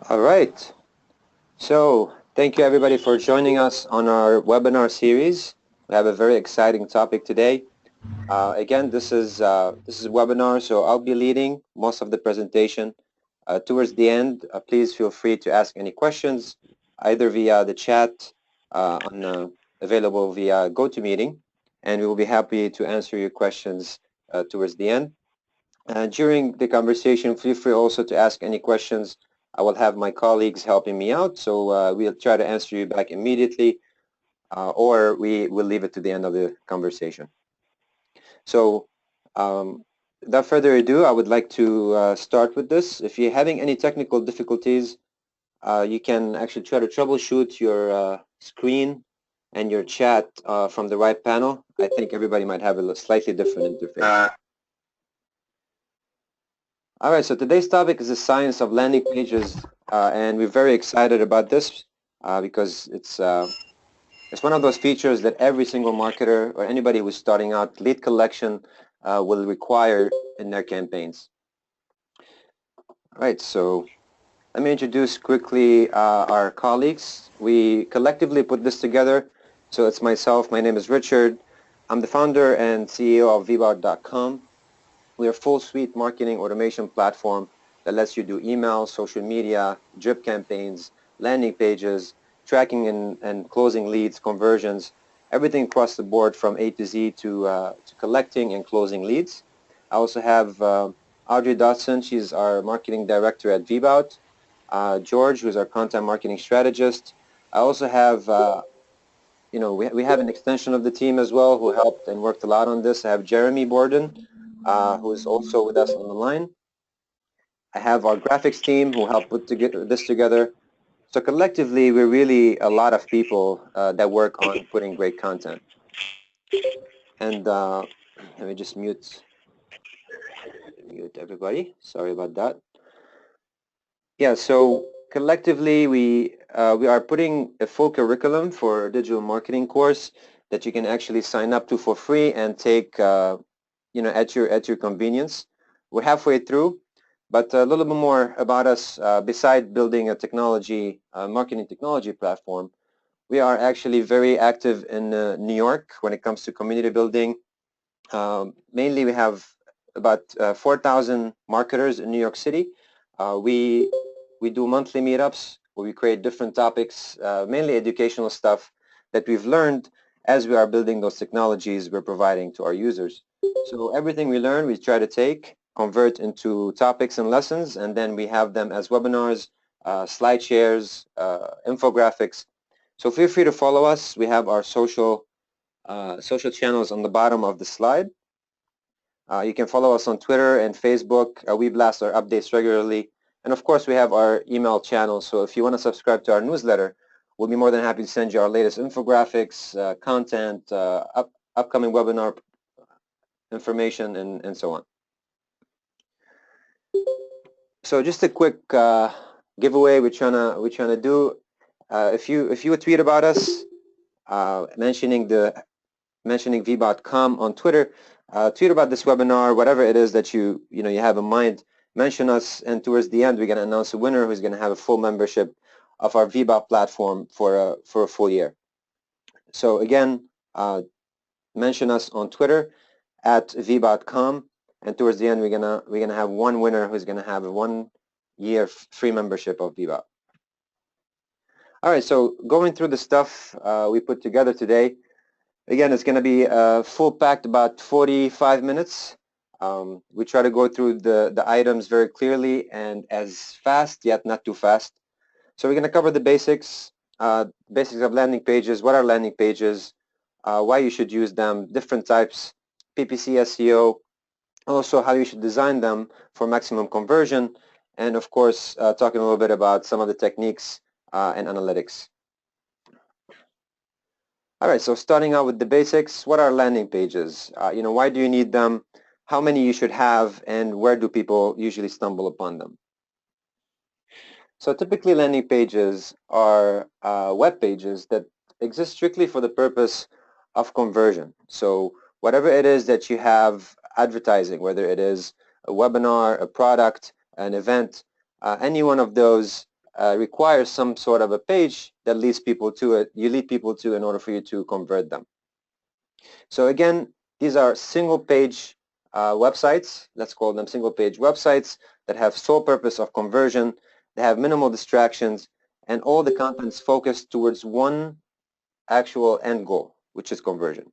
All right. So thank you everybody for joining us on our webinar series. We have a very exciting topic today. Again, this is a webinar, so I'll be leading most of the presentation. Towards the end, please feel free to ask any questions, either via the chat available via GoToMeeting, and we will be happy to answer your questions towards the end. During the conversation, feel free also to ask any questions. I will have my colleagues helping me out, so we'll try to answer you back immediately, or we will leave it to the end of the conversation. So without further ado, I would like to start with this. If you're having any technical difficulties, you can actually try to troubleshoot your screen and your chat from the right panel. I think everybody might have a slightly different interface. All right, so today's topic is the science of landing pages, and we're very excited about this because it's one of those features that every single marketer or anybody who's starting out lead collection will require in their campaigns. All right, so let me introduce quickly our colleagues. We collectively put this together. So it's myself. My name is Richard. I'm the founder and CEO of Vbout.com. We're a full suite marketing automation platform that lets you do email, social media, drip campaigns, landing pages, tracking and closing leads, conversions, everything across the board from A to Z to collecting and closing leads. I also have Audrey Dodson. She's our marketing director at Vbout. George, who's our content marketing strategist. I also have we have an extension of the team as well who helped and worked a lot on this. I have Jeremy Borden, who is also with us on the line. I have our graphics team who helped put this together. So collectively, we're really a lot of people that work on putting great content. And let me just mute everybody. Sorry about that. Yeah, so collectively, we are putting a full curriculum for a digital marketing course that you can actually sign up to for free and take at your convenience. We're halfway through, but a little bit more about us. Beside building a marketing technology platform, we are actually very active in New York when it comes to community building. Mainly, we have about 4,000 marketers in New York City. We do monthly meetups where we create different topics, mainly educational stuff that we've learned as we are building those technologies we're providing to our users. So everything we learn, we try to convert into topics and lessons, and then we have them as webinars, slide shares, infographics. So feel free to follow us. We have our social channels on the bottom of the slide. You can follow us on Twitter and Facebook. We blast our updates regularly. And of course, we have our email channel. So if you want to subscribe to our newsletter, we'll be more than happy to send you our latest infographics, content, upcoming webinar information, and so on. So just a quick giveaway we're trying to do. If you would tweet about us, mentioning Vbout.com on Twitter, tweet about this webinar, whatever it is that you have in mind. Mention us, and towards the end, we're going to announce a winner who's going to have a full membership of our Vbout platform for a full year. So again, mention us on Twitter at Vbout.com, and towards the end, we're gonna have one winner who's going to have a 1 year free membership of Vbout. All right, so going through the stuff we put together today. Again, it's going to be full packed, about 45 minutes. We try to go through the items very clearly and as fast, yet not too fast. So we're going to cover the basics of landing pages, what are landing pages, why you should use them, different types, PPC SEO, also how you should design them for maximum conversion, and of course, talking a little bit about some of the techniques and analytics. All right, so starting out with the basics, what are landing pages? Why do you need them? How many you should have, and where do people usually stumble upon them? So typically landing pages are web pages that exist strictly for the purpose of conversion. So whatever it is that you have advertising, whether it is a webinar, a product, an event, any one of those requires some sort of a page that leads people to it. You lead people to in order for you to convert them. So again, these are single page websites. Let's call them single page websites that have sole purpose of conversion. They have minimal distractions, and all the content is focused towards one actual end goal, which is conversion.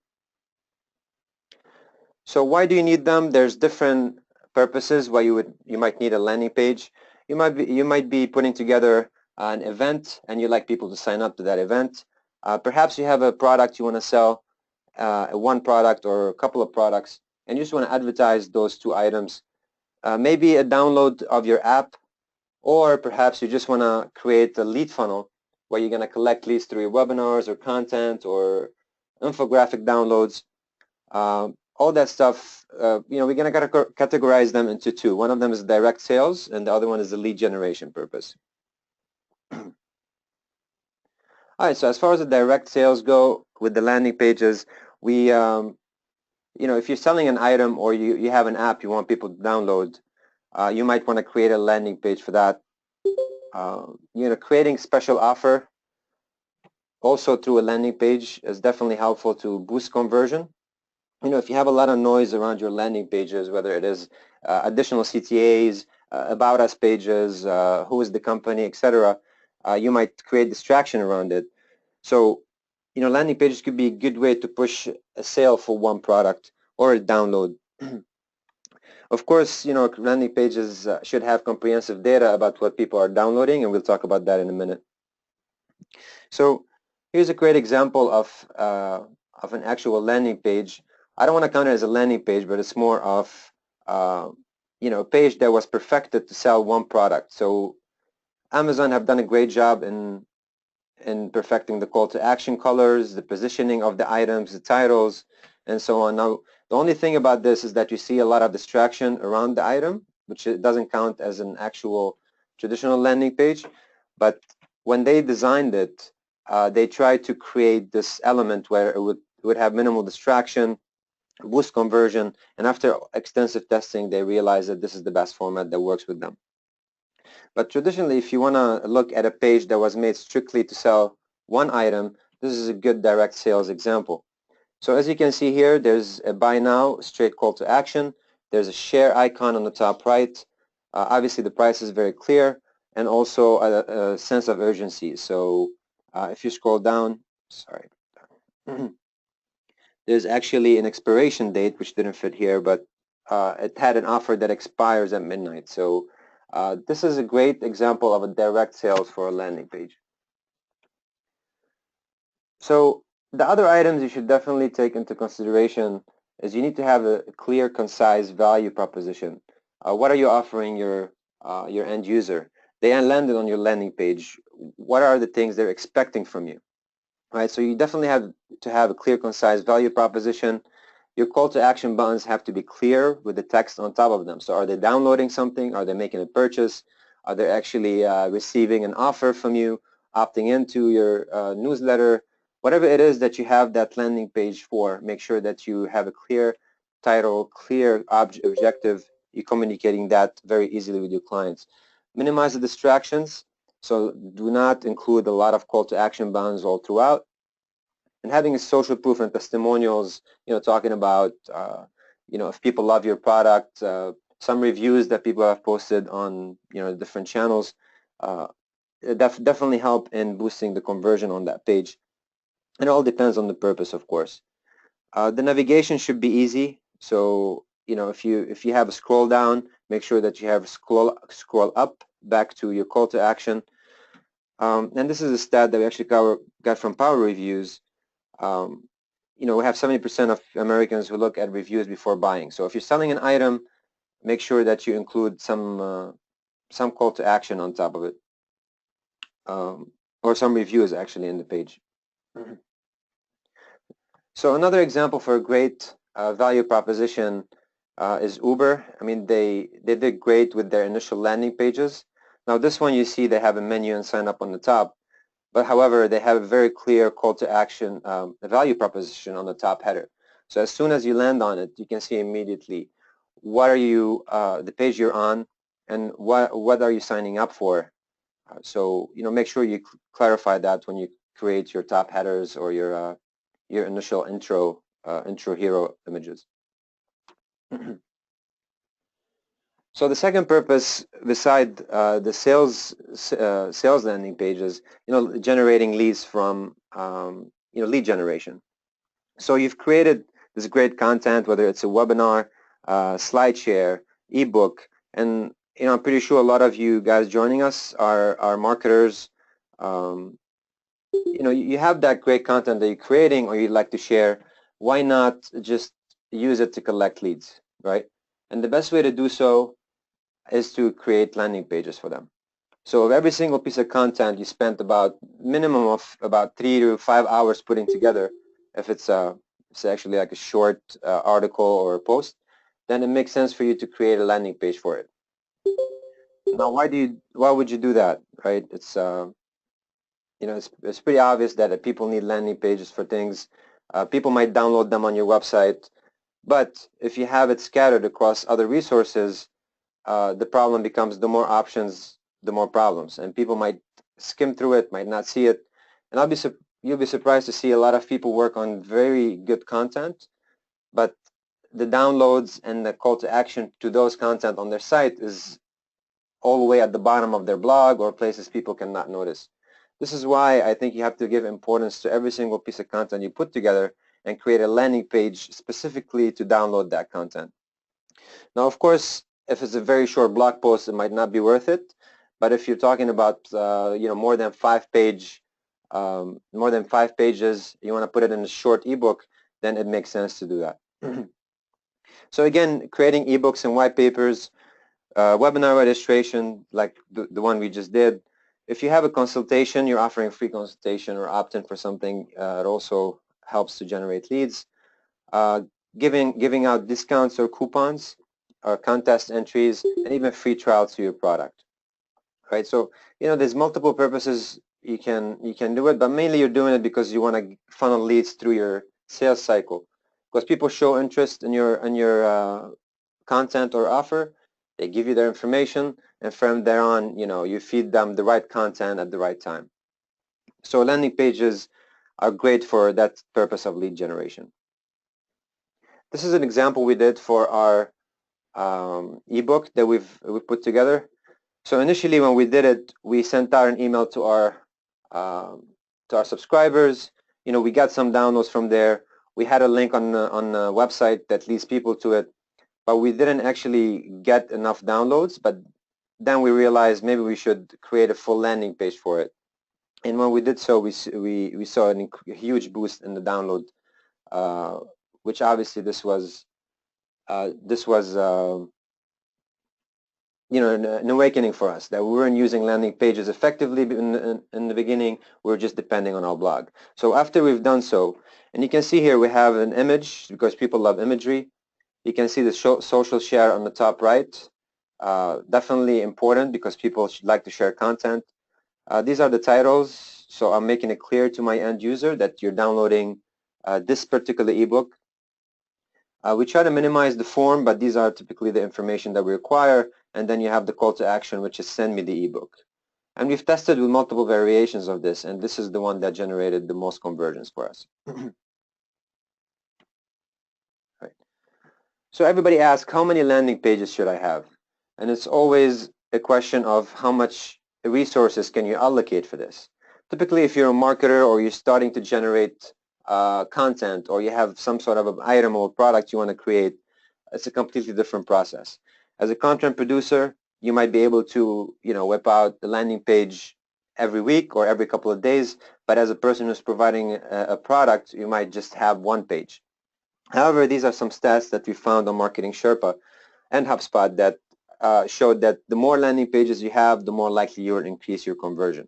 So why do you need them? There's different purposes why you might need a landing page. You might be putting together an event and you'd like people to sign up to that event. Perhaps you have a product you want to sell, one product or a couple of products, and you just want to advertise those two items. Maybe a download of your app, or perhaps you just want to create a lead funnel where you're going to collect leads through your webinars or content or infographic downloads. All that stuff, we're going to categorize them into two. One of them is direct sales, and the other one is the lead generation purpose. All right, so as far as the direct sales go with the landing pages, we, if you're selling an item or you have an app you want people to download, you might want to create a landing page for that. Creating special offer also through a landing page is definitely helpful to boost conversion. If you have a lot of noise around your landing pages, whether it is additional CTAs, about us pages, who is the company, etc., you might create distraction around it. So, landing pages could be a good way to push a sale for one product or a download. Of course, landing pages should have comprehensive data about what people are downloading, and we'll talk about that in a minute. So here's a great example of an actual landing page. I don't want to count it as a landing page, but it's more of a page that was perfected to sell one product. So Amazon have done a great job in perfecting the call to action colors, the positioning of the items, the titles, and so on. Now, the only thing about this is that you see a lot of distraction around the item, which it doesn't count as an actual traditional landing page. But when they designed it, they tried to create this element where it would have minimal distraction, boost conversion, and after extensive testing, they realized that this is the best format that works with them. But traditionally, if you want to look at a page that was made strictly to sell one item, this is a good direct sales example. So as you can see here, there's a buy now, straight call to action. There's a share icon on the top right. Obviously, the price is very clear, and also a sense of urgency. So if you scroll down, sorry, there's actually an expiration date, which didn't fit here, but it had an offer that expires at midnight. So this is a great example of a direct sales for a landing page. So the other items you should definitely take into consideration is you need to have a clear, concise value proposition. What are you offering your end user? They landed on your landing page. What are the things they're expecting from you? Right, so you definitely have to have a clear, concise value proposition. Your call to action buttons have to be clear with the text on top of them. So are they downloading something? Are they making a purchase? Are they actually receiving an offer from you, opting into your newsletter? Whatever it is that you have that landing page for, make sure that you have a clear title, clear objective. You're communicating that very easily with your clients. Minimize the distractions. So do not include a lot of call to action buttons all throughout. And having a social proof and testimonials, talking about, if people love your product, some reviews that people have posted on, different channels, definitely help in boosting the conversion on that page. It all depends on the purpose, of course. The navigation should be easy. So, if you have a scroll down, make sure that you have scroll up back to your call to action. And this is a stat that we actually got from Power Reviews. We have 70% of Americans who look at reviews before buying. So if you're selling an item, make sure that you include some call to action on top of it, or some reviews actually in the page. So another example for a great value proposition is Uber. I mean, they did great with their initial landing pages. Now this one you see they have a menu and sign up on the top. But however, they have a very clear call to action, a value proposition on the top header. So as soon as you land on it, you can see immediately what are you, the page you're on, and what are you signing up for. So make sure you clarify that when you create your top headers or your initial intro hero images. So the second purpose, beside the sales landing pages, generating leads from lead generation. So you've created this great content, whether it's a webinar, slide share, ebook, and I'm pretty sure a lot of you guys joining us are marketers. You have that great content that you're creating or you'd like to share. Why not just use it to collect leads, right? And the best way to do so is to create landing pages for them. So of every single piece of content you spent about minimum of about 3 to 5 hours putting together, if it's actually like a short article or a post, then it makes sense for you to create a landing page for it. Now, why would you do that, right? It's it's pretty obvious that people need landing pages for things. People might download them on your website, but if you have it scattered across other resources, the problem becomes the more options, the more problems, and people might skim through it, might not see it, and you'll be surprised to see a lot of people work on very good content, but the downloads and the call to action to those content on their site is all the way at the bottom of their blog or places people cannot notice. This is why I think you have to give importance to every single piece of content you put together and create a landing page specifically to download that content. Now, of course, if it's a very short blog post, it might not be worth it. But if you're talking about more than 5 pages, you want to put it in a short ebook, then it makes sense to do that. So again, creating ebooks and white papers, webinar registration like the one we just did. If you have a consultation, you're offering a free consultation or opt-in for something, it also helps to generate leads. Giving out discounts or coupons, or contest entries, and even free trials to your product. Right? So there's multiple purposes you can do it, but mainly you're doing it because you want to funnel leads through your sales cycle. Because people show interest in your content or offer, they give you their information, and from there on, you feed them the right content at the right time. So landing pages are great for that purpose of lead generation. This is an example we did for our ebook that we've put together. So initially, when we did it, we sent out an email to our subscribers. We got some downloads from there. We had a link on the website that leads people to it, but we didn't actually get enough downloads. But then we realized maybe we should create a full landing page for it. And when we did so, we saw a huge boost in the download, which obviously this was an awakening for us, that we weren't using landing pages effectively in the beginning. We were just depending on our blog. So after we've done so, and you can see here we have an image because people love imagery. You can see the social share on the top right. Definitely important because people should like to share content. These are the titles, so I'm making it clear to my end user that you're downloading this particular ebook. We try to minimize the form, but these are typically the information that we require, and then you have the call to action, which is send me the ebook. And we've tested with multiple variations of this, and this is the one that generated the most conversions for us. Right. So everybody asks, how many landing pages should I have? And it's always a question of how much resources can you allocate for this. Typically, if you're a marketer or you're starting to generate content, or you have some sort of an item or product you want to create, it's a completely different process. As a content producer, you might be able to whip out the landing page every week or every couple of days, but as a person who's providing a product, you might just have one page. However, these are some stats that we found on Marketing Sherpa and HubSpot that showed that the more landing pages you have, the more likely you will increase your conversion.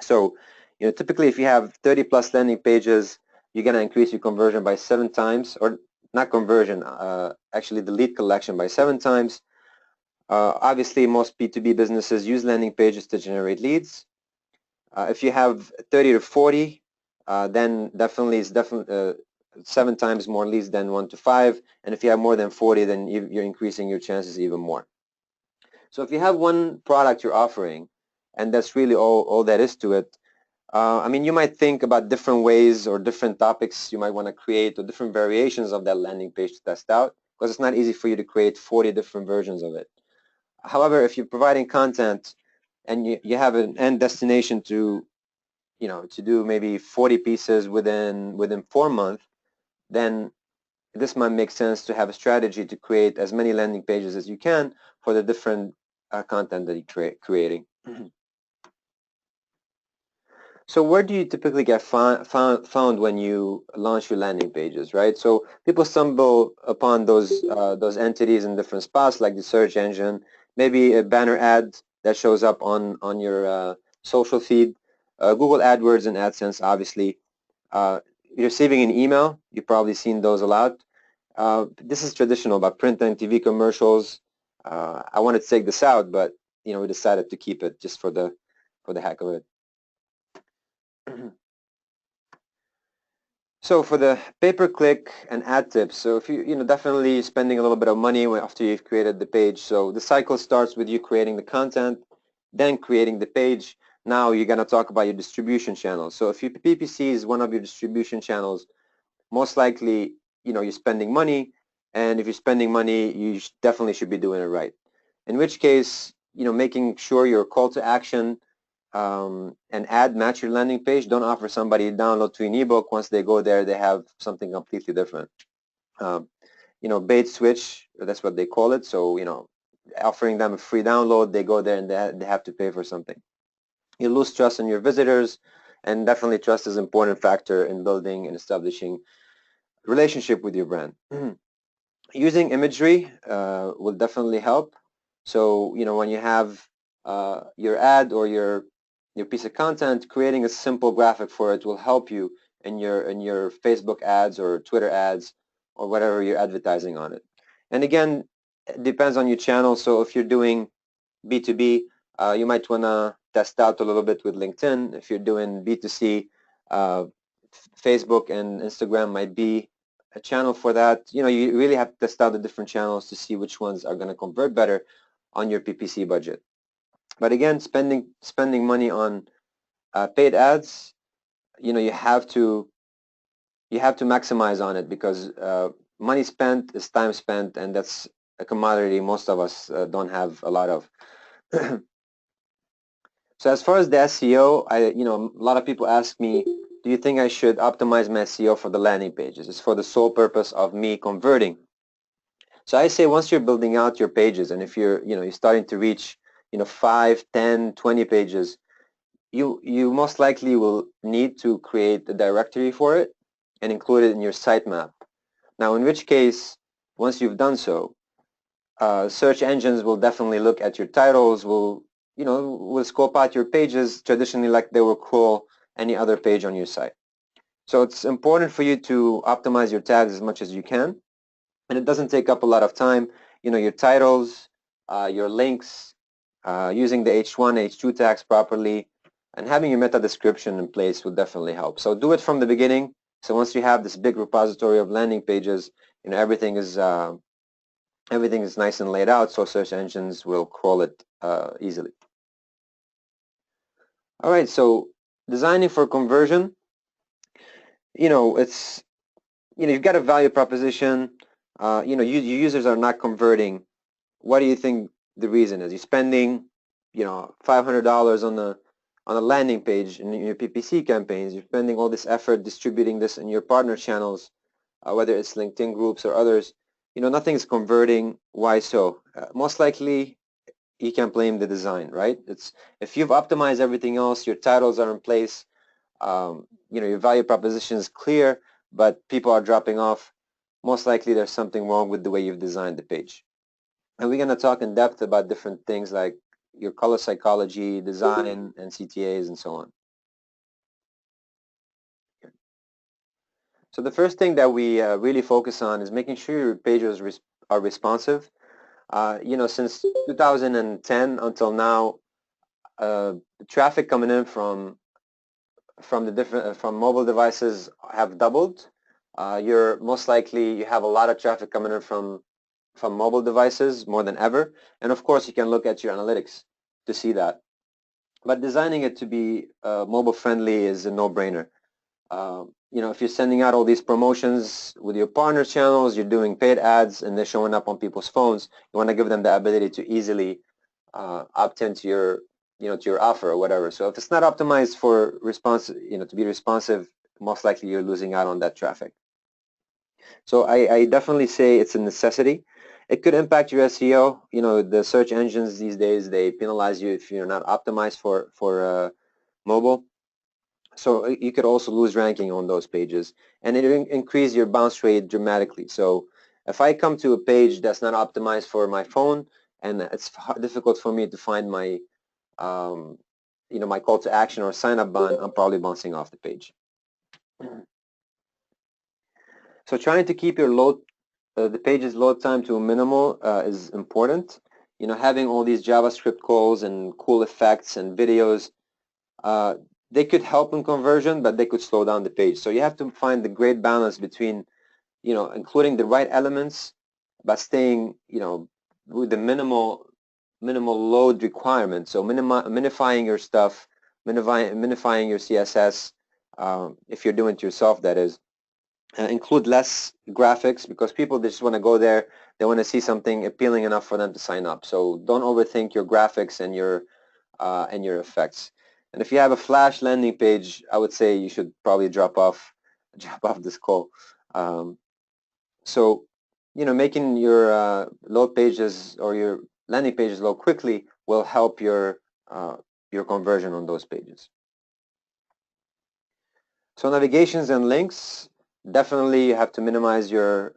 So typically if you have 30 plus landing pages, you're going to increase your conversion by 7 times, or not conversion, actually the lead collection by 7 times. Obviously, most B2B businesses use landing pages to generate leads. If you have 30 to 40, then it's definitely 7 times more leads than 1 to 5. And if you have more than 40, then you're increasing your chances even more. So if you have one product you're offering, and that's really all that is to it. I mean, you might think about different ways or different topics you might want to create or different variations of that landing page to test out, because it's not easy for you to create 40 different versions of it. However, if you're providing content and you have an end destination to, to do maybe 40 pieces within 4 months, then this might make sense to have a strategy to create as many landing pages as you can for the different content that you're creating. So where do you typically get found when you launch your landing pages, right? So people stumble upon those entities in different spots, like the search engine, maybe a banner ad that shows up on your social feed, Google AdWords and AdSense, obviously. Receiving an email, you've probably seen those a lot. This is traditional, but print and TV commercials. I wanted to take this out, but we decided to keep it just for the heck of it. So for the pay-per-click and ad tips, so if you definitely spending a little bit of money after you've created the page. So the cycle starts with you creating the content, then creating the page. Now you're gonna talk about your distribution channels. So if your PPC is one of your distribution channels, most likely you're spending money, and if you're spending money, you definitely should be doing it right. In which case, making sure your call to action and ad match your landing page. Don't offer somebody a download to an ebook. Once they go there, they have something completely different. Bait switch, that's what they call it. So offering them a free download, they go there and they have to pay for something. You lose trust in your visitors, and definitely trust is an important factor in building and establishing relationship with your brand. Using imagery will definitely help. So when you have your ad or your piece of content, creating a simple graphic for it will help you in your Facebook ads or Twitter ads or whatever you're advertising on it. And again, it depends on your channel. So if you're doing B2B, you might want to test out a little bit with LinkedIn. If you're doing B2C, Facebook and Instagram might be a channel for that. You really have to test out the different channels to see which ones are going to convert better on your PPC budget. But again, spending money on paid ads, you have to maximize on it, because money spent is time spent, and that's a commodity most of us don't have a lot of. So as far as the SEO, a lot of people ask me, do you think I should optimize my SEO for the landing pages? It's for the sole purpose of me converting. So I say once you're building out your pages, and if you're starting to reach 5, 10, 20 pages, you most likely will need to create a directory for it and include it in your sitemap. Now, in which case, once you've done so, search engines will definitely look at your titles, will scope out your pages traditionally like they will crawl any other page on your site. So it's important for you to optimize your tags as much as you can, and it doesn't take up a lot of time. Your titles, your links, using the H1, H2 tags properly, and having your meta description in place will definitely help. So do it from the beginning. So once you have this big repository of landing pages, everything is nice and laid out, so search engines will crawl it easily. All right, so designing for conversion, it's, you've got a value proposition, your users are not converting. What do you think the reason is? You're spending, $500 on a landing page in your PPC campaigns. You're spending all this effort distributing this in your partner channels, whether it's LinkedIn groups or others. Nothing's converting. Why so? Most likely, you can blame the design, right? It's if you've optimized everything else, your titles are in place, your value proposition is clear, but people are dropping off. Most likely, there's something wrong with the way you've designed the page. And we're going to talk in depth about different things like your color psychology, design, and CTAs, and so on. So the first thing that we really focus on is making sure your pages are responsive. Since 2010 until now, the traffic coming in from the different from mobile devices have doubled. You're most likely you have a lot of traffic coming in from mobile devices more than ever, and of course you can look at your analytics to see that. but designing it to be mobile friendly is a no-brainer. If you're sending out all these promotions with your partner channels, you're doing paid ads, and they're showing up on people's phones, you want to give them the ability to easily opt into your offer or whatever. So if it's not optimized for to be responsive, most likely you're losing out on that traffic. So I definitely say it's a necessity. It could impact your SEO. The search engines these days, they penalize you if you're not optimized for mobile. So you could also lose ranking on those pages, and it increase your bounce rate dramatically. So if I come to a page that's not optimized for my phone, and it's difficult for me to find um, my call to action or sign up button, I'm probably bouncing off the page. So trying to keep the page's load time to a minimal is important. Having all these JavaScript calls and cool effects and videos, uh, they could help in conversion, but they could slow down the page. So you have to find the great balance between, including the right elements, but staying, with the minimal load requirement. So minifying your stuff, minifying your CSS, if you're doing it yourself, that is. Include less graphics because people just want to go there. They want to see something appealing enough for them to sign up. So don't overthink your graphics and your effects. And if you have a Flash landing page, I would say you should probably drop off this call. So, making your load pages or your landing pages load quickly will help your conversion on those pages. So navigations and links, definitely you have to minimize your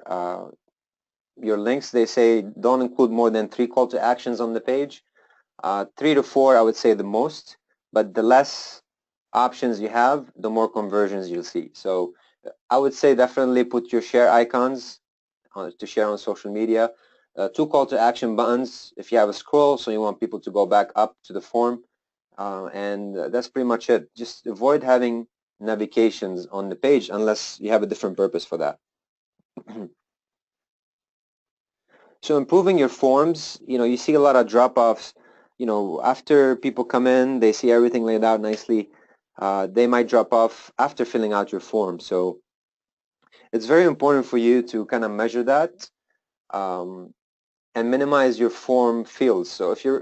links. They say don't include more than 3 call to actions on the page. 3 to 4, I would say the most, but the less options you have, the more conversions you'll see. So I would say definitely put your share icons to share on social media. 2 call to action buttons if you have a scroll, so you want people to go back up to the form. And that's pretty much it. Just avoid having navigations on the page unless you have a different purpose for that. So improving your forms, you see a lot of drop-offs. After people come in, they see everything laid out nicely. They might drop off after filling out your form. So it's very important for you to kind of measure that and minimize your form fields. So if you're,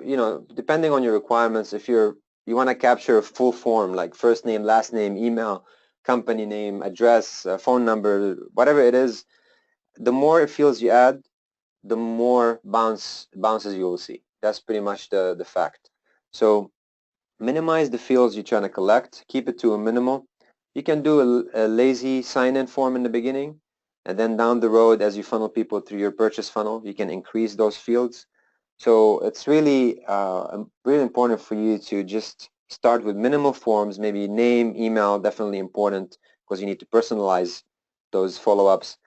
depending on your requirements, if you want to capture a full form like first name, last name, email, company name, address, phone number, whatever it is, the more fields you add, the more bounces you will see. That's pretty much the fact. So minimize the fields you're trying to collect. Keep it to a minimal. You can do a lazy sign-in form in the beginning, and then down the road, as you funnel people through your purchase funnel, you can increase those fields. So it's really really important for you to just start with minimal forms, maybe name, email, definitely important because you need to personalize those follow-ups.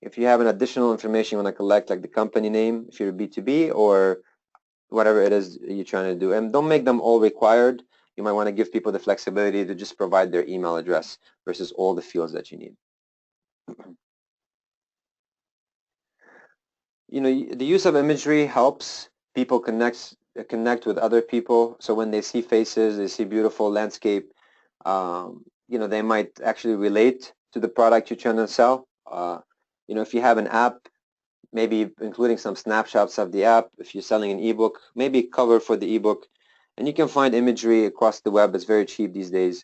If you have an additional information you want to collect, like the company name, if you're a B2B, or whatever it is you're trying to do. And don't make them all required. You might want to give people the flexibility to just provide their email address versus all the fields that you need. The use of imagery helps people connect with other people. So when they see faces, they see beautiful landscape, they might actually relate to the product you're trying to sell. If you have an app, maybe including some snapshots of the app. If you're selling an ebook, maybe cover for the ebook. And you can find imagery across the web. It's very cheap these days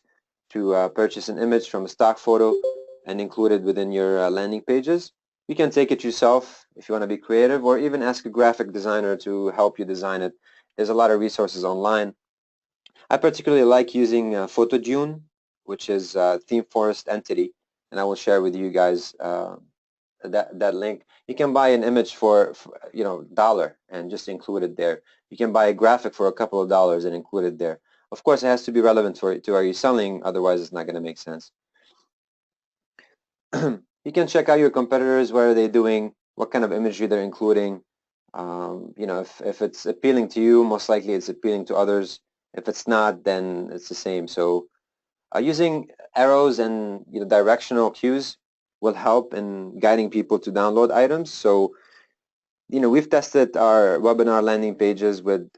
to purchase an image from a stock photo and include it within your landing pages. You can take it yourself if you want to be creative, or even ask a graphic designer to help you design it. There's a lot of resources online. I particularly like using PhotoDune, which is a theme forest entity, and I will share with you guys that link. You can buy an image for $1 and just include it there. You can buy a graphic for a couple of dollars and include it there. Of course, it has to be relevant to are you selling, otherwise it's not going to make sense. You can check out your competitors. What are they doing? What kind of imagery they're including? If it's appealing to you, most likely it's appealing to others. If it's not, then it's the same. So using arrows and directional cues will help in guiding people to download items. So we've tested our webinar landing pages with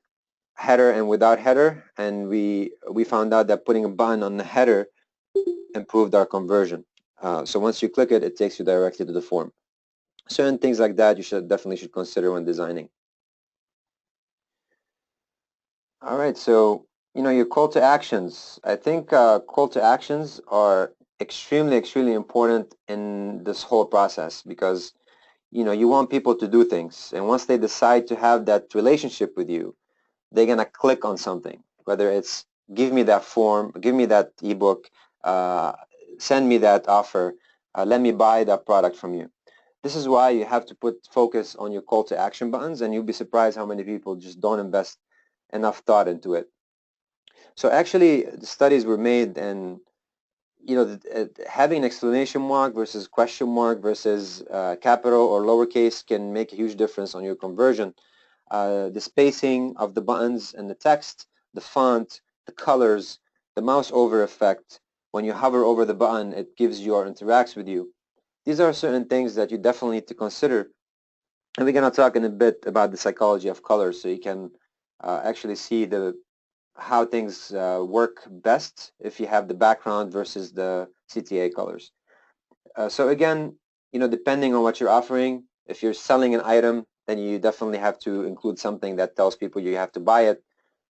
header and without header, and we found out that putting a button on the header improved our conversion. So once you click it, it takes you directly to the form. Certain things like that you definitely should consider when designing. All right, so your call to actions. I think call to actions are extremely important in this whole process, because you want people to do things, and once they decide to have that relationship with you, they're gonna click on something, whether it's give me that form, give me that ebook, uh, send me that offer, let me buy that product from you. This is why you have to put focus on your call to action buttons, and you'll be surprised how many people just don't invest enough thought into it. So actually, the studies were made, and having an exclamation mark versus question mark versus capital or lowercase can make a huge difference on your conversion. The spacing of the buttons and the text, the font, the colors, the mouse over effect. When you hover over the button, it gives you or interacts with you. These are certain things that you definitely need to consider. And we're going to talk in a bit about the psychology of colors, so you can actually see how things work best if you have the background versus the CTA colors. So again, depending on what you're offering, if you're selling an item, then you definitely have to include something that tells people you have to buy it.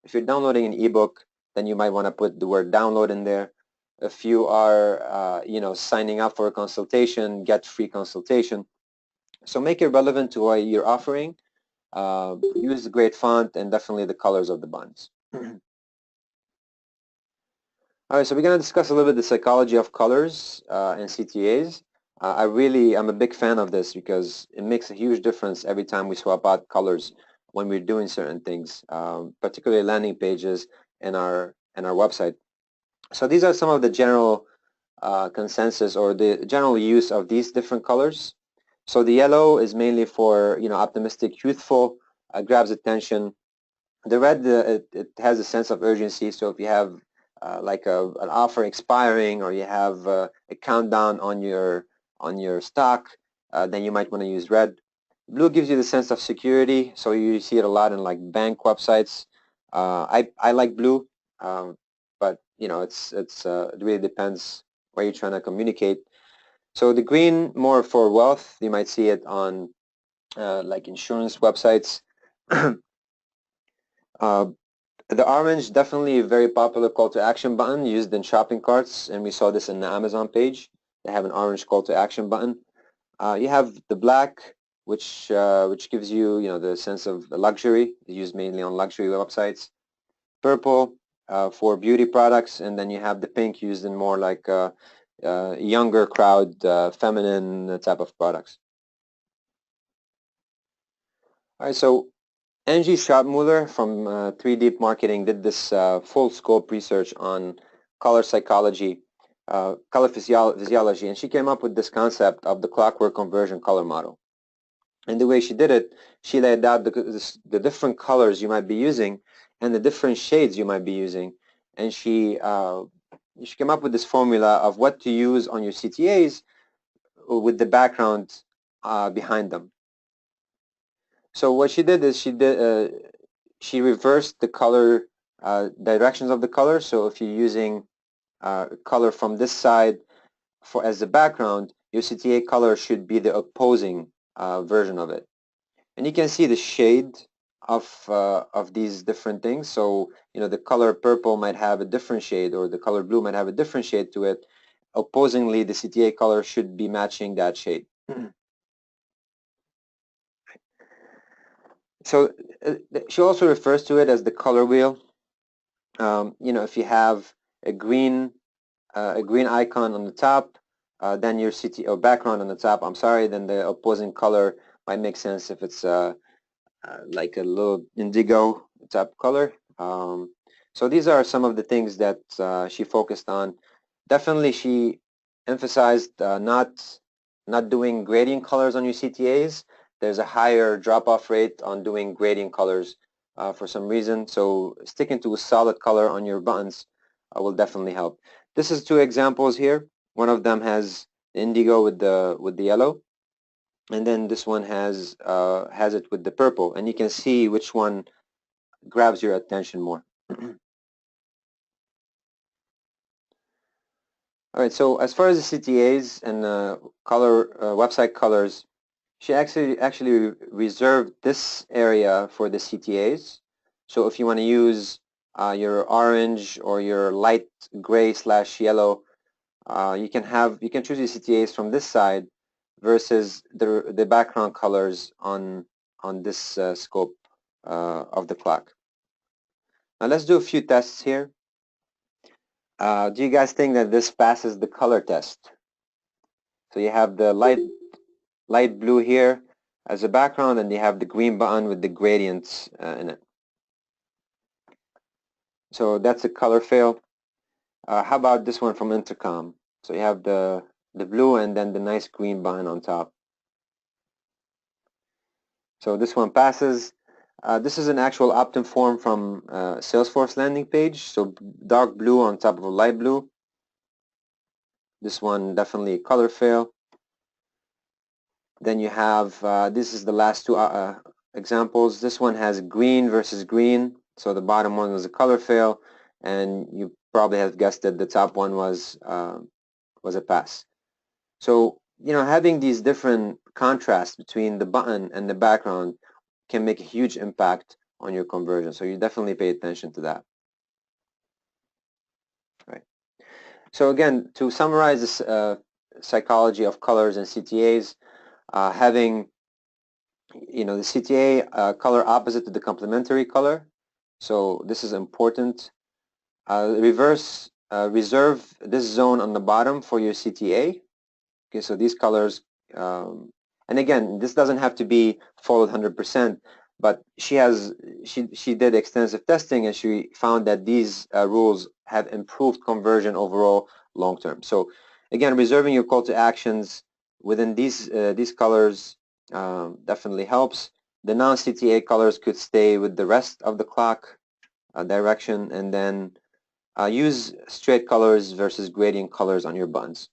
If you're downloading an ebook, then you might want to put the word download in there. If you are, signing up for a consultation, get free consultation. So make it relevant to what you're offering. Use the great font and definitely the colors of the buttons. All right, so we're going to discuss a little bit the psychology of colors and CTAs. I'm a big fan of this because it makes a huge difference every time we swap out colors when we're doing certain things, particularly landing pages and our website. So these are some of the general consensus or the general use of these different colors. So the yellow is mainly for optimistic, youthful, grabs attention. The red, it has a sense of urgency. So if you have like an offer expiring, or you have a countdown on your stock, then you might want to use red. Blue gives you the sense of security. So you see it a lot in like bank websites. I like blue, but it really depends what you're trying to communicate. So the green, more for wealth. You might see it on like insurance websites. uh, The orange, definitely a very popular call to action button used in shopping carts, and we saw this in the Amazon page. They have an orange call to action button. You have the black, which gives you the sense of luxury, used mainly on luxury websites. Purple for beauty products, and then you have the pink used in more like younger crowd, feminine type of products. All right, so Angie Schotmuller from 3D Marketing did this full scope research on color psychology, color physiology, and she came up with this concept of the clockwork conversion color model. And the way she did it, she laid out the different colors you might be using and the different shades you might be using. And she came up with this formula of what to use on your CTAs with the background behind them. So what she did is she reversed the color directions of the color. So if you're using color from this side as the background, your CTA color should be the opposing version of it. And you can see the shade of these different things. So the color purple might have a different shade, or the color blue might have a different shade to it. Opposingly, the CTA color should be matching that shade. So she also refers to it as the color wheel. If you have a green icon on the top, then your CTA or background on the top, I'm sorry, then the opposing color might make sense if it's like a little indigo type color. So these are some of the things that she focused on. Definitely, she emphasized not doing gradient colors on your CTAs. There's a higher drop-off rate on doing gradient colors for some reason. So sticking to a solid color on your buttons will definitely help. This is two examples here. One of them has indigo with the yellow, and then this one has it with the purple, and you can see which one grabs your attention more. All right, so as far as the CTAs and website colors, she actually reserved this area for the CTAs. So if you want to use your orange or your light gray / yellow, you can choose your CTAs from this side versus the background colors on this scope of the clock. Now let's do a few tests here. Do you guys think that this passes the color test? So you have the light blue here as a background, and you have the green button with the gradients in it. So that's a color fail. How about this one from Intercom? So you have the blue and then the nice green button on top. So this one passes. This is an actual opt-in form from Salesforce landing page. So dark blue on top of a light blue. This one definitely color fail. Then you have, this is the last two examples. This one has green versus green. So the bottom one was a color fail, and you probably have guessed that the top one was a pass. So, having these different contrasts between the button and the background can make a huge impact on your conversion. So you definitely pay attention to that. Right. So again, to summarize this psychology of colors and CTAs, having the CTA color opposite to the complementary color. So this is important. Reserve this zone on the bottom for your CTA. Okay, so these colors, and again, this doesn't have to be followed 100%, but she did extensive testing, and she found that these rules have improved conversion overall long term. So again, reserving your call to actions within these colors definitely helps. The non-CTA colors could stay with the rest of the clock direction, and then use straight colors versus gradient colors on your buttons.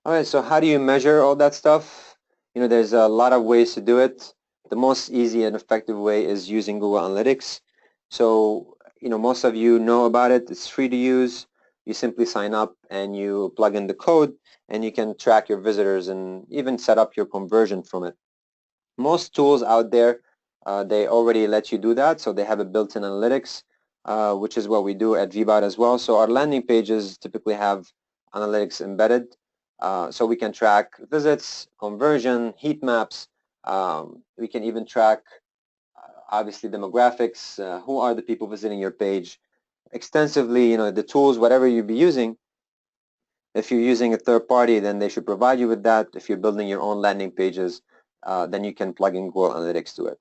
All right, so how do you measure all that stuff? There's a lot of ways to do it. The most easy and effective way is using Google Analytics. So, most of you know about it. It's free to use. You simply sign up and you plug in the code, and you can track your visitors and even set up your conversion from it. Most tools out there, they already let you do that. So they have a built-in analytics, which is what we do at Vbout as well. So our landing pages typically have analytics embedded. So we can track visits, conversion, heat maps. We can even track, obviously, demographics. Who are the people visiting your page? Extensively, the tools, whatever you be using. If you're using a third party, then they should provide you with that. If you're building your own landing pages, then you can plug in Google Analytics to it.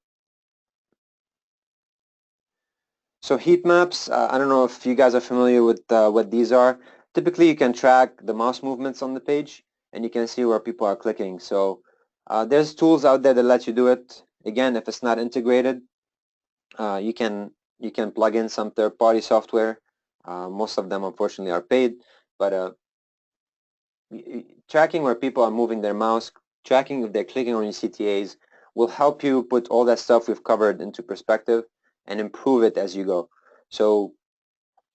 So heat maps, I don't know if you guys are familiar with what these are. Typically, you can track the mouse movements on the page, and you can see where people are clicking. So there's tools out there that let you do it. Again, if it's not integrated, you can plug in some third-party software. Most of them, unfortunately, are paid. But tracking where people are moving their mouse, tracking if they're clicking on your CTAs, will help you put all that stuff we've covered into perspective and improve it as you go. So,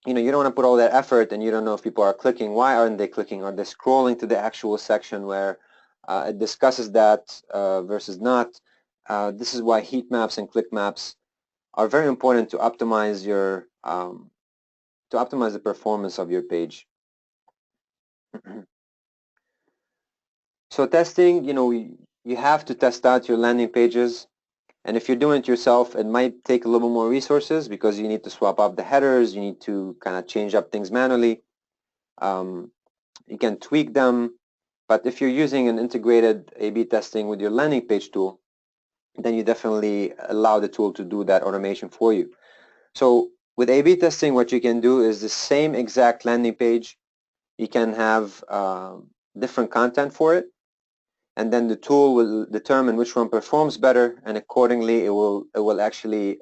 you don't want to put all that effort and you don't know if people are clicking. Why aren't they clicking? Are they scrolling to the actual section where it discusses that versus not? This is why heat maps and click maps are very important to optimize the performance of your page. So testing, you have to test out your landing pages. And if you're doing it yourself, it might take a little more resources because you need to swap out the headers. You need to kind of change up things manually. You can tweak them. But if you're using an integrated A/B testing with your landing page tool, then you definitely allow the tool to do that automation for you. So with A/B testing, what you can do is the same exact landing page. You can have different content for it. And then the tool will determine which one performs better, and accordingly it will actually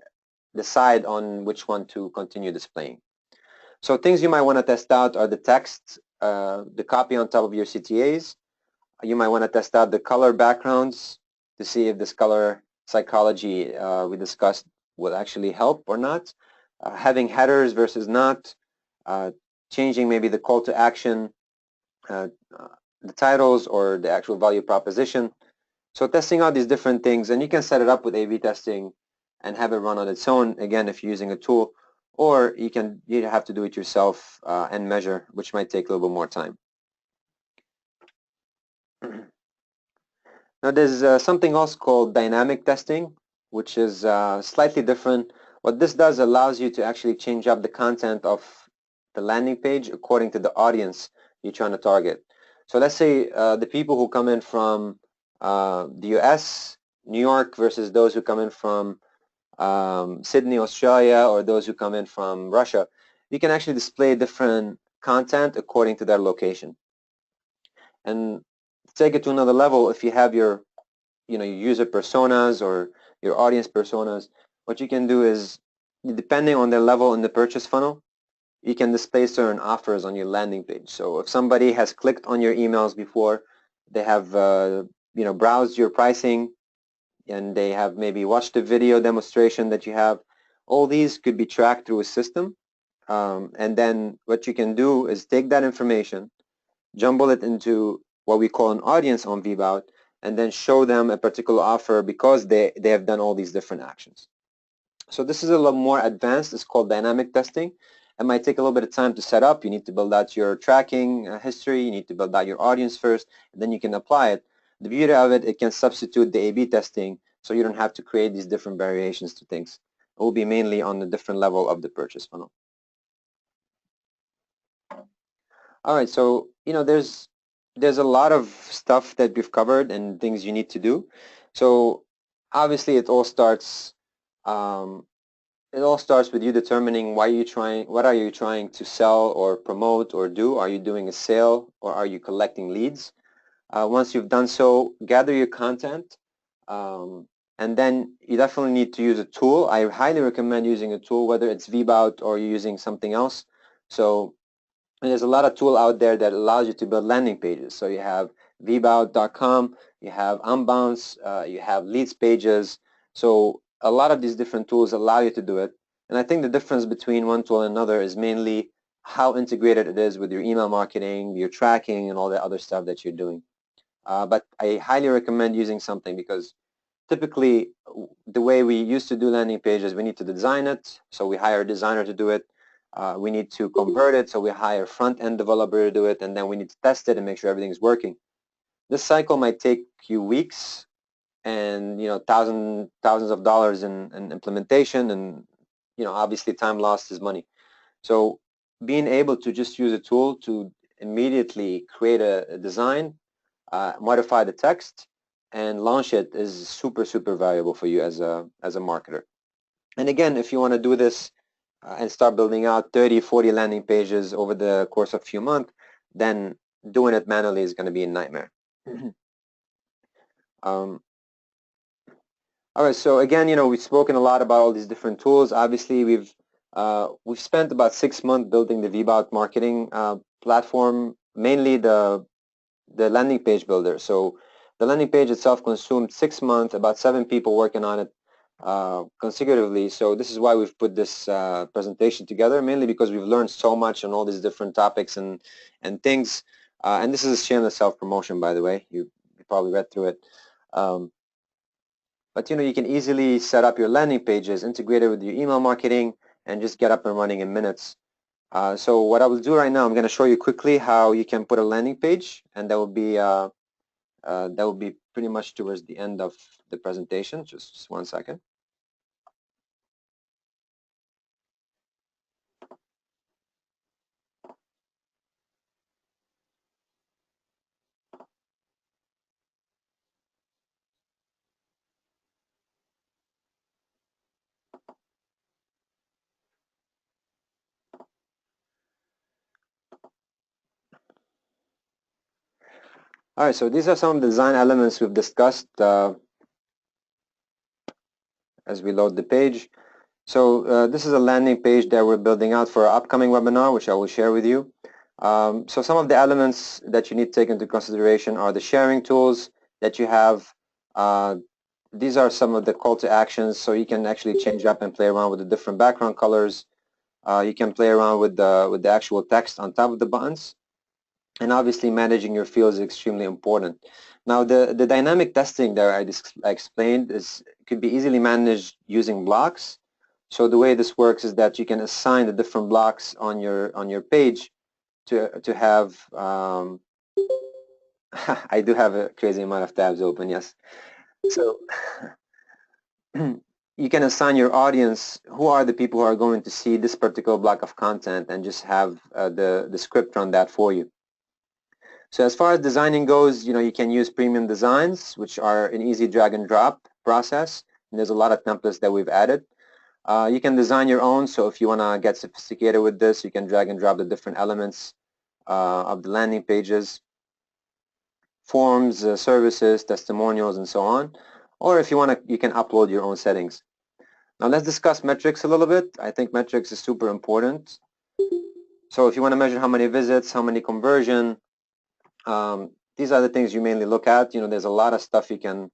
decide on which one to continue displaying. So things you might want to test out are the text, the copy on top of your CTAs. You might want to test out the color backgrounds to see if this color psychology we discussed will actually help or not. Having headers versus not, changing maybe the call to action, uh, the titles, or the actual value proposition. So testing out these different things, and you can set it up with A/B testing and have it run on its own, again, if you're using a tool, or you have to do it yourself and measure, which might take a little bit more time. Now there's something else called dynamic testing, which is slightly different. What this does allows you to actually change up the content of the landing page according to the audience you're trying to target. So let's say the people who come in from the US, New York, versus those who come in from Sydney, Australia, or those who come in from Russia, you can actually display different content according to their location. And to take it to another level, if you have your your user personas or your audience personas, what you can do is, depending on their level in the purchase funnel, you can display certain offers on your landing page. So if somebody has clicked on your emails before, they have browsed your pricing, and they have maybe watched a video demonstration that you have, all these could be tracked through a system. And then what you can do is take that information, jumble it into what we call an audience on Vbout, and then show them a particular offer because they have done all these different actions. So this is a little more advanced. It's called dynamic testing. It might take a little bit of time to set up. You need to build out your tracking history. You need to build out your audience first, and then you can apply it. The beauty of it, it can substitute the A/B testing, so you don't have to create these different variations to things. It will be mainly on the different level of the purchase funnel. All right, so there's a lot of stuff that we've covered and things you need to do. So obviously it all starts with you determining what are you trying to sell or promote or do. Are you doing a sale or are you collecting leads? Once you've done so, gather your content, and then you definitely need to use a tool. I highly recommend using a tool, whether it's Vbout or you're using something else. So there's a lot of tool out there that allows you to build landing pages. So you have vbout.com, you have Unbounce, you have leads pages. So a lot of these different tools allow you to do it. And I think the difference between one tool and another is mainly how integrated it is with your email marketing, your tracking, and all the other stuff that you're doing. But I highly recommend using something, because typically the way we used to do landing pages, we need to design it. So we hire a designer to do it. We need to convert it, so we hire a front-end developer to do it, and then we need to test it and make sure everything's working. This cycle might take you weeks and thousands of dollars in implementation, and obviously time lost is money. So being able to just use a tool to immediately create a design, modify the text, and launch it is super valuable for you as a marketer. And again, if you want to do this and start building out 30, 40 landing pages over the course of a few months, then doing it manually is going to be a nightmare. All right, so again, we've spoken a lot about all these different tools. Obviously, we've spent about 6 months building the Vbout marketing platform, mainly the landing page builder. So the landing page itself consumed 6 months, about 7 people working on it consecutively. So this is why we've put this presentation together, mainly because we've learned so much on all these different topics and things. And this is a shameless self-promotion, by the way. You probably read through it. But you can easily set up your landing pages, integrate it with your email marketing, and just get up and running in minutes. So what I will do right now, I'm going to show you quickly how you can put a landing page, and that will be pretty much towards the end of the presentation. Just 1 second. All right, so these are some of the design elements we've discussed as we load the page. So this is a landing page that we're building out for our upcoming webinar, which I will share with you. So some of the elements that you need to take into consideration are the sharing tools that you have, these are some of the call to actions, so you can actually change up and play around with the different background colors. You can play around with the actual text on top of the buttons. And obviously managing your fields is extremely important. Now the dynamic testing that I explained could be easily managed using blocks. So the way this works is that you can assign the different blocks on your page to have I do have a crazy amount of tabs open, yes. So you can assign your audience who are the people who are going to see this particular block of content and just have the script run that for you. So as far as designing goes, you can use premium designs, which are an easy drag and drop process. And there's a lot of templates that we've added. You can design your own. So if you want to get sophisticated with this, you can drag and drop the different elements of the landing pages, forms, services, testimonials, and so on. Or if you want to, you can upload your own settings. Now let's discuss metrics a little bit. I think metrics is super important. So if you want to measure how many visits, how many conversion, these are the things you mainly look at. There's a lot of stuff you can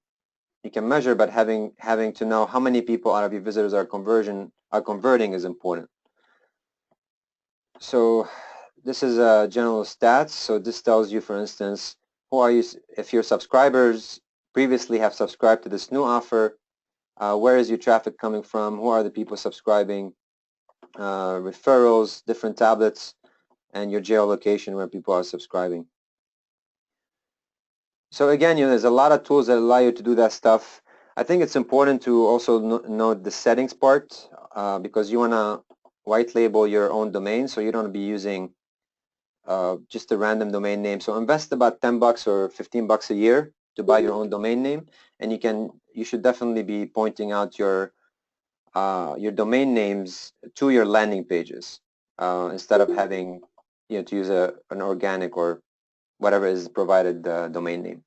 measure, but having to know how many people out of your visitors are converting is important. So this is general stats. So this tells you, for instance, who are you, if your subscribers previously have subscribed to this new offer, where is your traffic coming from, who are the people subscribing, referrals, different tablets, and your geolocation where people are subscribing. So again, there's a lot of tools that allow you to do that stuff. I think it's important to also note the settings part because you want to white label your own domain, so you don't want to be using just a random domain name. So invest about $10 or $15 a year to buy your own domain name, and you should definitely be pointing out your domain names to your landing pages instead of having to use an organic or whatever is provided domain name.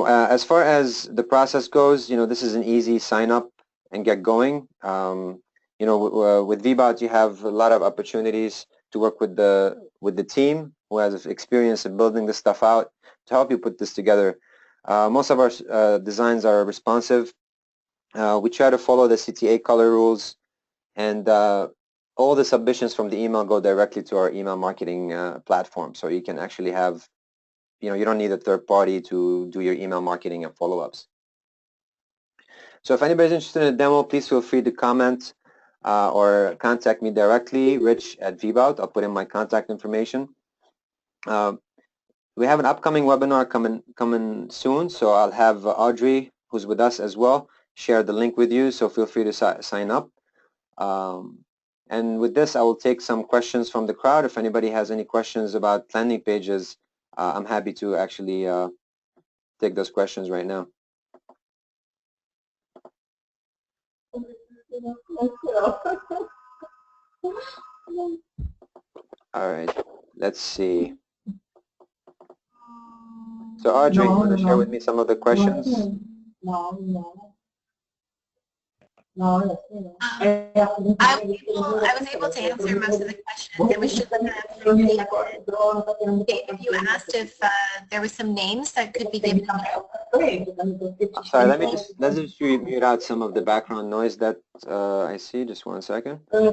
As far as the process goes, this is an easy sign up and get going. With Vbout, you have a lot of opportunities to work with the team who has experience in building this stuff out to help you put this together. Most of our designs are responsive. We try to follow the CTA color rules, and all the submissions from the email go directly to our email marketing platform. So you can actually have you don't need a third party to do your email marketing and follow-ups. So if anybody's interested in a demo, please feel free to comment or contact me directly, Rich@Vbout. I'll put in my contact information. We have an upcoming webinar coming soon, so I'll have Audrey, who's with us as well, share the link with you, so feel free to sign up. And with this, I will take some questions from the crowd. If anybody has any questions about landing pages, I'm happy to actually take those questions right now. All right, let's see. So Audrey, you want to share with me some of the questions? I was able to answer most of the questions. It was just if you asked if there were some names that could be given. Sorry, let's just mute out some of the background noise that I see. Just 1 second. All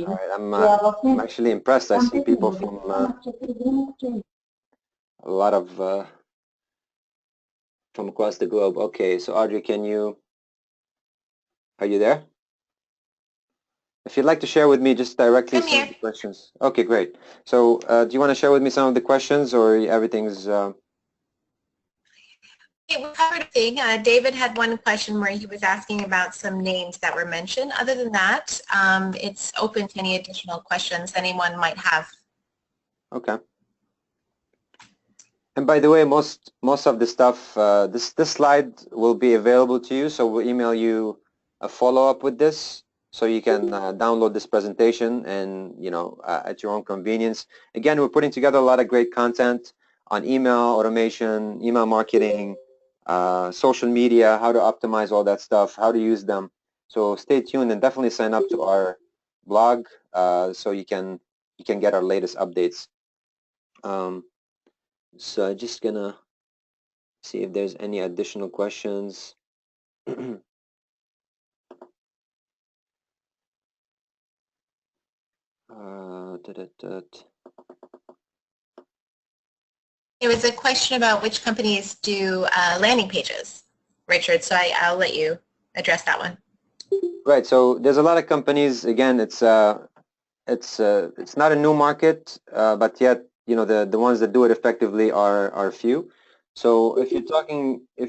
right, I'm actually impressed. I see people from a lot of from across the globe. Okay, so Audrey, are you there? If you'd like to share with me just directly some of the questions. Okay, great. So do you want to share with me some of the questions, or everything's... We covered everything. David had one question where he was asking about some names that were mentioned. Other than that, it's open to any additional questions anyone might have. Okay. And by the way, most of the stuff, this slide will be available to you, so we'll email you a follow-up with this, so you can download this presentation and, at your own convenience. Again, we're putting together a lot of great content on email automation, email marketing, social media, how to optimize all that stuff, how to use them. So stay tuned and definitely sign up to our blog so you can get our latest updates. So I'm just gonna see if there's any additional questions. There was a question about which companies do landing pages, Richard, so I'll let you address that one. Right. So there's a lot of companies. Again, it's not a new market, but yet the ones that do it effectively are few. So if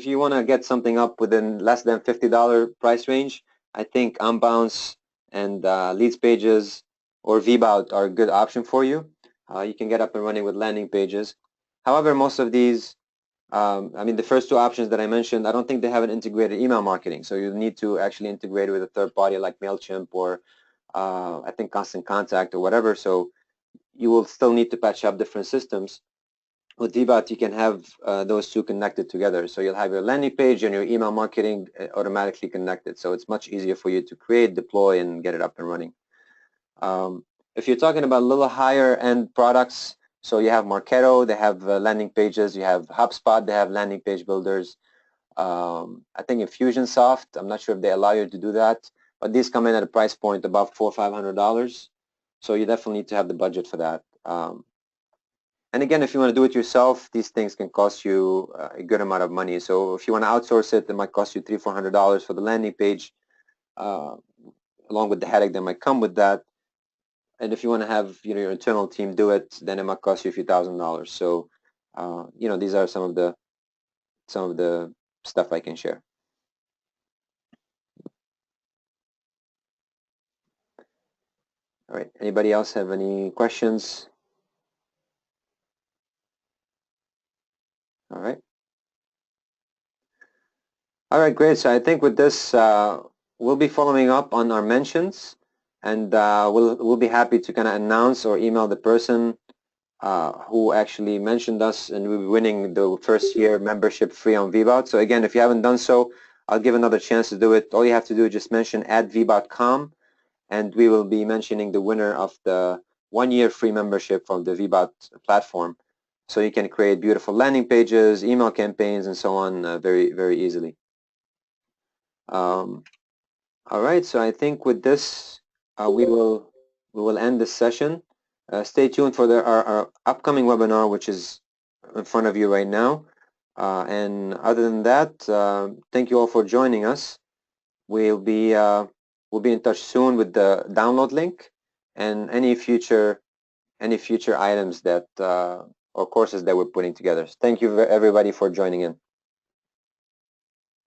you want to get something up within less than $50 price range, I think Unbounce and Leads Pages or Vbout are a good option for you. You can get up and running with landing pages. However, most of these, I mean, the first two options that I mentioned, I don't think they have an integrated email marketing. So you need to actually integrate with a third party like MailChimp or I think Constant Contact or whatever. So you will still need to patch up different systems. With Vbout, you can have those two connected together. So you'll have your landing page and your email marketing automatically connected. So it's much easier for you to create, deploy, and get it up and running. If you're talking about a little higher end products, so you have Marketo, they have landing pages. You have HubSpot, they have landing page builders. I think Infusionsoft, I'm not sure if they allow you to do that, but these come in at a price point above $400 or $500. So you definitely need to have the budget for that. And again, if you want to do it yourself, these things can cost you a good amount of money. So if you want to outsource it, it might cost you $300, $400 for the landing page, along with the headache that might come with that. And if you want to have your internal team do it, then it might cost you a few $1,000s. So these are some of the stuff I can share. All right. Anybody else have any questions? All right. All right, great. So I think with this, we'll be following up on our mentions, and we'll be happy to kind of announce or email the person who actually mentioned us, and we'll be winning the first year membership free on Vbout. So again, if you haven't done so, I'll give another chance to do it. All you have to do is just mention @vbout.com, and we will be mentioning the winner of the 1-year free membership from the Vbout platform. So you can create beautiful landing pages, email campaigns, and so on very, very easily. All right, so I think with this, we will end this session. Stay tuned for our upcoming webinar, which is in front of you right now. And other than that, thank you all for joining us. We'll be in touch soon with the download link and any future items that or courses that we're putting together. Thank you everybody for joining in.